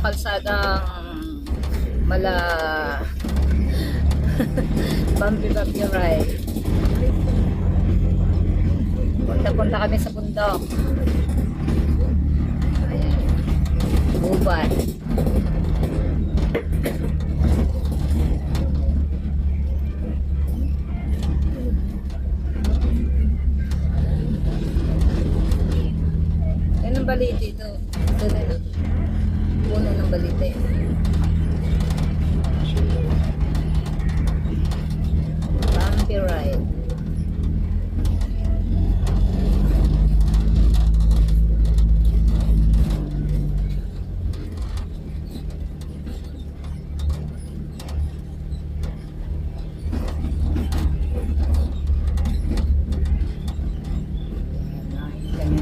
kalsadang mala Bumpy Ride. Punta kami sa bundok. Ayan. Gubat. Yan ang balite ito. Ito na lang. Puno ng balite. Bumpy Ride.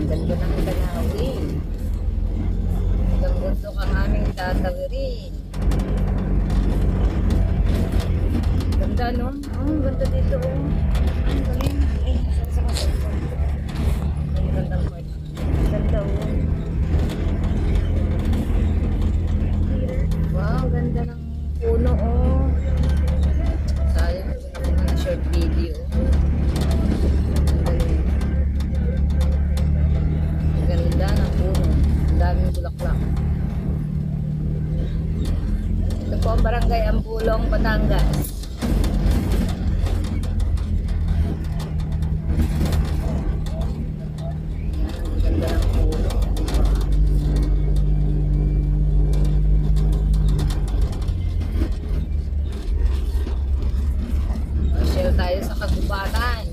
Ganda ng tanawin. Hanggang bundok ang aming tatawirin. Ganda, no? Oh, ganda dito, oh. Ang galing. Eh, saan sa ang gandang part. Ganda, oh. Wow, ganda ng puno, oh. Sayang, ito naman ang short video. Ganda ng puno. Ang daming bulaklak. Ito po ang barangay Ampulong, Batangas. Ang ganda ng puno. Pasyal tayo sa kagubatan.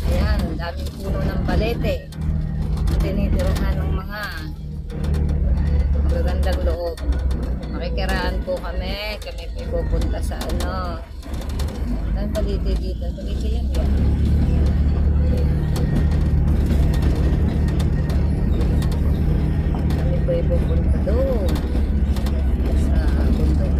Ayan, ang daming puno ng balete. Tinitirahan ng mga magagandang loob. Makikiraan po kami pupunta sa ano. Ang balite dito. Balite yan yan. Kami po pupunta doon sa bundok.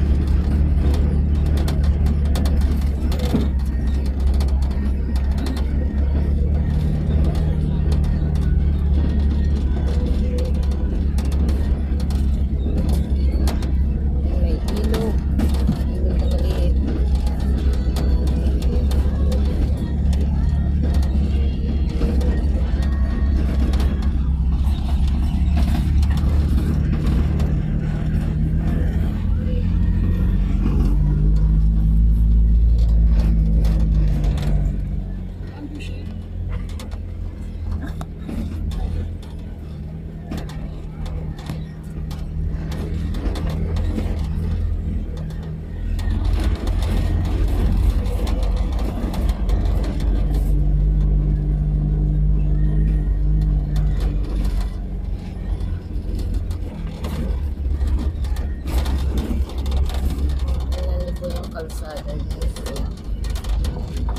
Kalsada dito.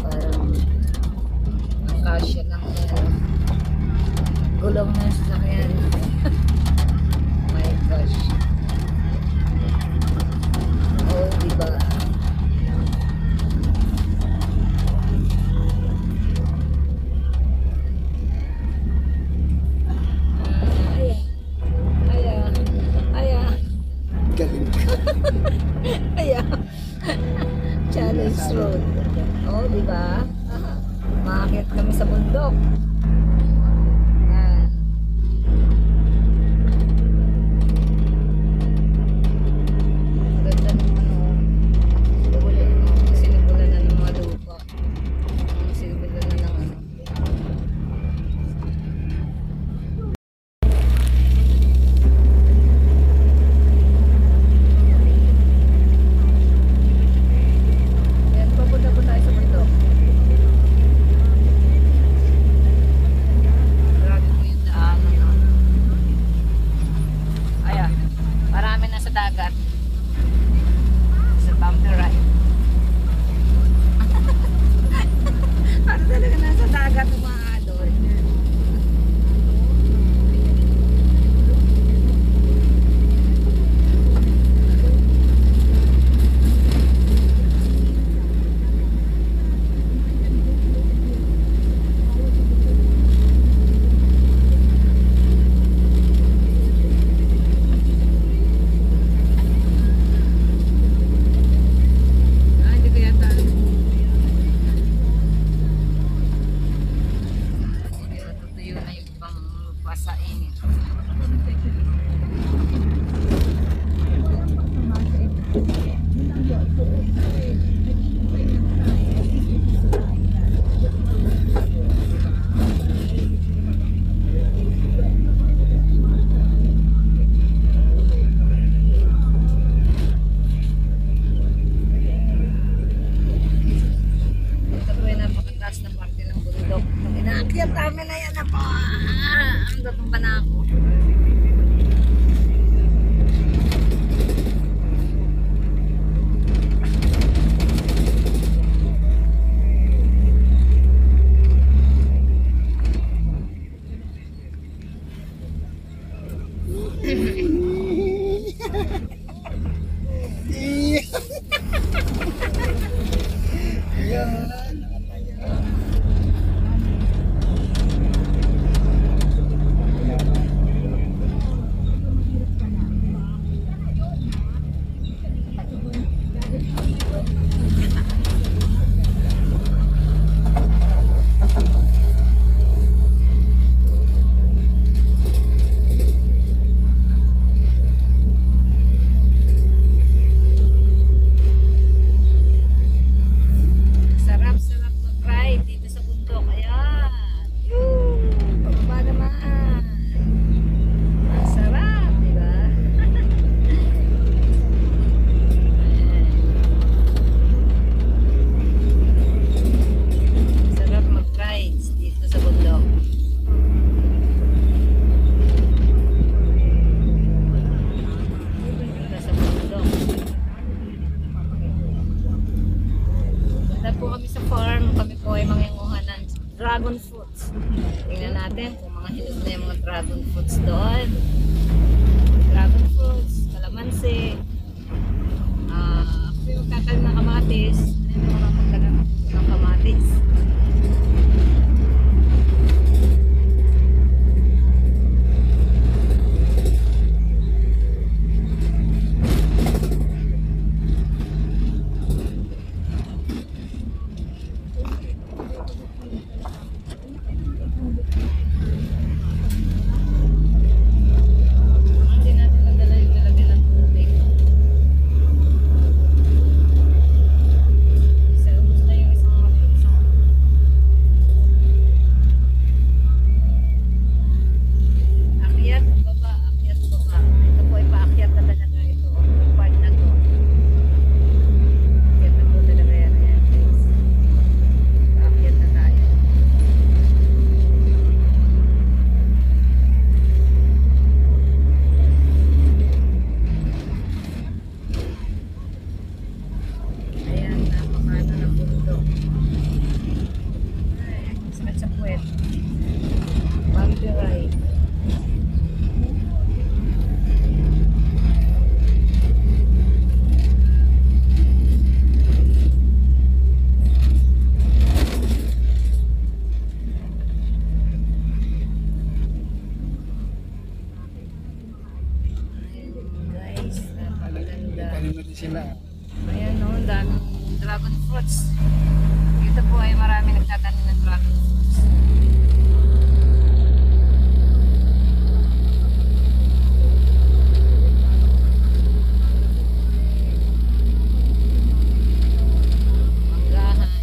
Parang ang kasya ng gulong ng sasakyan. My gosh. Oh, diba? Challenge Road. Oh, di ba? Maakyat kami sa bundok. Yan. Ganda ng sinibulan na ng mga lupa. Sinibulan na ng ano. Papunta po tayo sa bundok. Akyat namin na yan na po. Ang tatumba na ako. Dragon fruits. Tingnan natin kung mga hinog na yung mga dragon fruits doon. Dragon fruits, kalamansi. Kung yung magtatanim ng kamatis, ano yung mga magtatanim ng kamatis? Sila. Ayan o, daming dragon fruits. Dito po ay marami nagtatanim ng dragon fruits. Manggahan.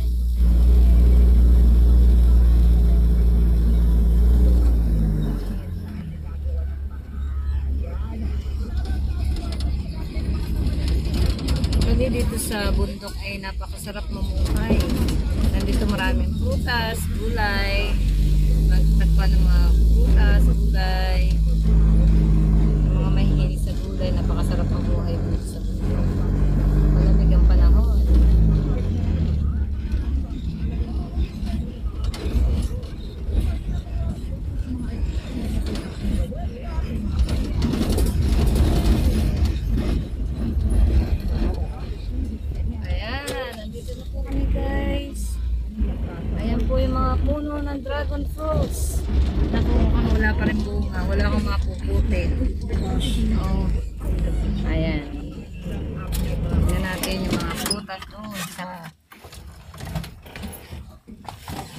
Dito sa bundok ay napakasarap mamuhay. Nandito maraming prutas, gulay, magtagpa ng mga prutas, gulay. Yung mga mahihilig sa gulay, napakasarap mamuhay dito sa bundok. Malamig ang panahon. Puno ng dragon fruits. Naku, mukhang wala pa rin bunga. Wala akong mapuputi. Oh. Ayan. Tignan natin yung mga prutas doon sa...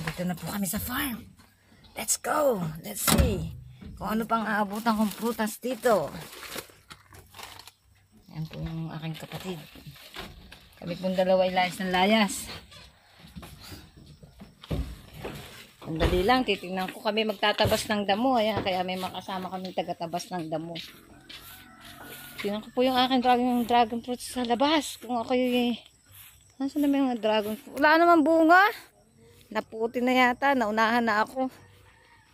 Dito na po kami sa farm. Let's go. Let's see kung ano pang aabutan kong prutas dito. Ayan po yung aking kapatid. Kami pong dalawa ay layas ng layas. Ang dali lang, titingnan ko kami magtatabas ng damo. Ayan, kaya may makasama kami tagatabas ng damo. Tingnan ko po yung aking dragon fruits sa labas. Kung ako yung... Nasaan naman yung dragon fruit? Wala naman bunga. Naputi na yata. Naunahan na ako.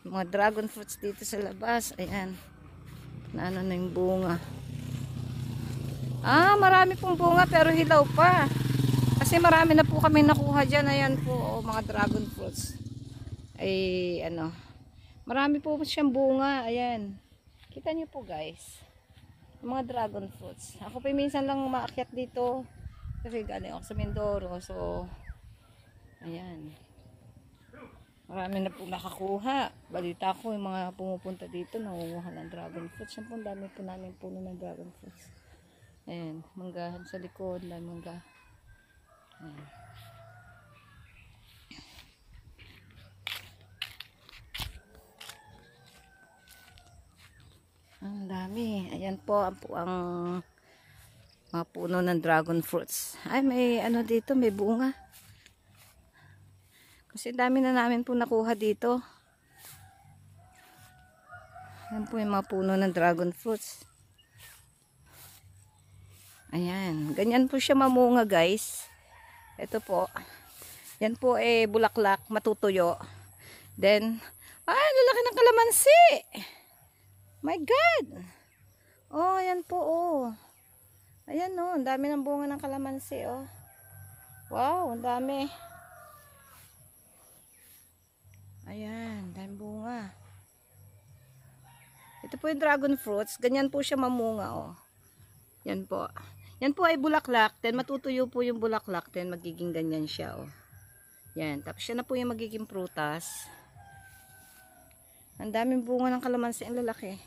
Mga dragon fruits dito sa labas. Ayan. Naano na yung bunga. Marami pong bunga pero hilaw pa. Kasi marami na po kami nakuha dyan. Ayan po, mga dragon fruits. Ay, ano. Marami po siyang bunga. Ayan. Kita niyo po guys. Mga dragon fruits. Ako pa minsan lang maakyat dito. Kasi galing ako sa Mindoro. So, ayan. Marami na po nakakuha. Balita ko yung mga pumupunta dito nangunguha ng dragon fruits. Yan po, dami po namin puno ng dragon fruits. Ayan, manggahan sa likod. Dami mangga. Ayan. Ang dami. Ayan po ang mga puno ng dragon fruits. Ay, may ano dito, may bunga. Kasi dami na namin po nakuha dito. Ayan po yung mga puno ng dragon fruits. Ayan. Ganyan po siya mamunga guys. Ito po. Yan po bulaklak, matutuyo. Then, lalaki ng kalamansi. My God. Oh, ayan po oh. Ayan oh, ang dami ng bunga ng kalamansi oh. Wow, ang dami. Ayan, dami bunga. Ito po yung dragon fruits. Ganyan po siya mamunga oh. Yan po. Yan po ay bulaklak. Then matutuyo po yung bulaklak. Then magiging ganyan siya oh. Yan. Tapos siya na po yung magiging prutas. Ang daming bunga ng kalamansi. Ang lalaki.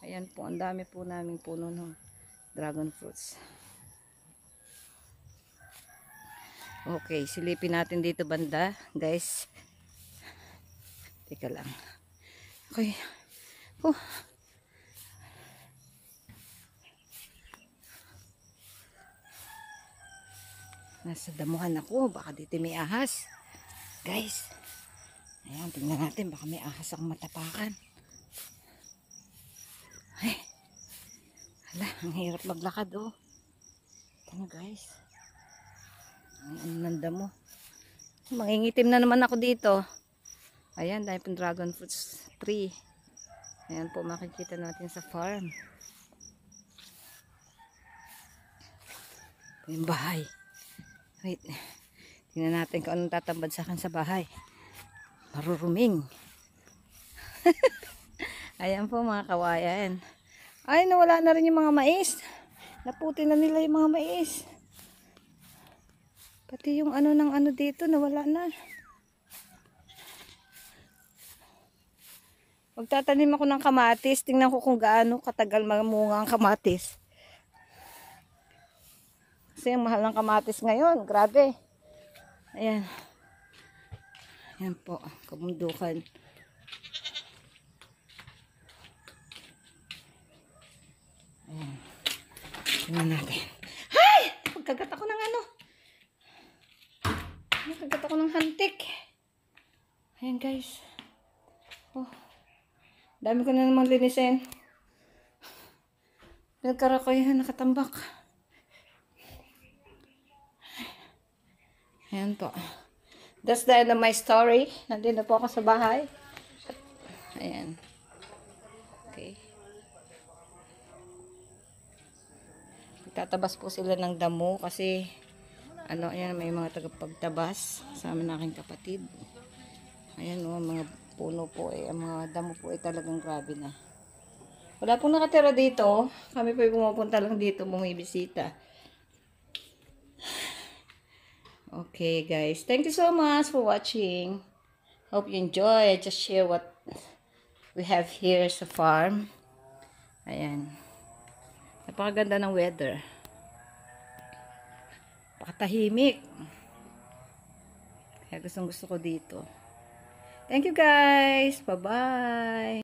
Ayan po. Ang dami po namin puno ng dragon fruits. Okay. Silipin natin dito banda. Guys. Teka lang. Okay. Oh. Nasa damuhan ako. Baka dito may ahas. Guys. Ayan. Tingnan natin. Baka may ahas akong matapakan. Ay. Hala. Ang hirap maglakad oh. Ito guys. Ang nanda mo. Mangingitim na naman ako dito. Ayan. Dahil pong dragon fruits tree. Ayan po. Makikita natin sa farm. Ito yung bahay. Wait. Tingnan natin kung anong tatambad sa akin sa bahay. Maruruming. Ayan po mga kawayan. Ay, nawala na rin yung mga mais. Naputi na nila yung mga mais. Pati yung ano ng ano dito, nawala na. Magtatanim ako ng kamatis. Tingnan ko kung gaano katagal mamunga ang kamatis. Kasi ang mahal ng kamatis ngayon. Grabe. Ayan. Ayan po. Kabundukan. Ayan. Tingnan natin. Hay! Pagkagat ako ng ano. Pagkagat ako ng hantik. Ayan guys. Oh. Dami ko na namang linisin. Pinagkarakoyan nakatambak. Ayan po. That's the end of my story. Nandito po ako sa bahay. Ayan. Okay. Tatabas po sila ng damo kasi ano, ayan, may mga tagapagtabas kasama ng aking kapatid. Ayan o, mga puno po ang mga damo po talagang grabe na. Wala pong nakatira dito. Kami po pumupunta lang dito, bumibisita. Okay guys, thank you so much for watching. Hope you enjoy. Just share what we have here sa farm. Ayan. Napakaganda ng weather. Napakatahimik. Kaya gusto ko dito. Thank you guys. Bye-bye.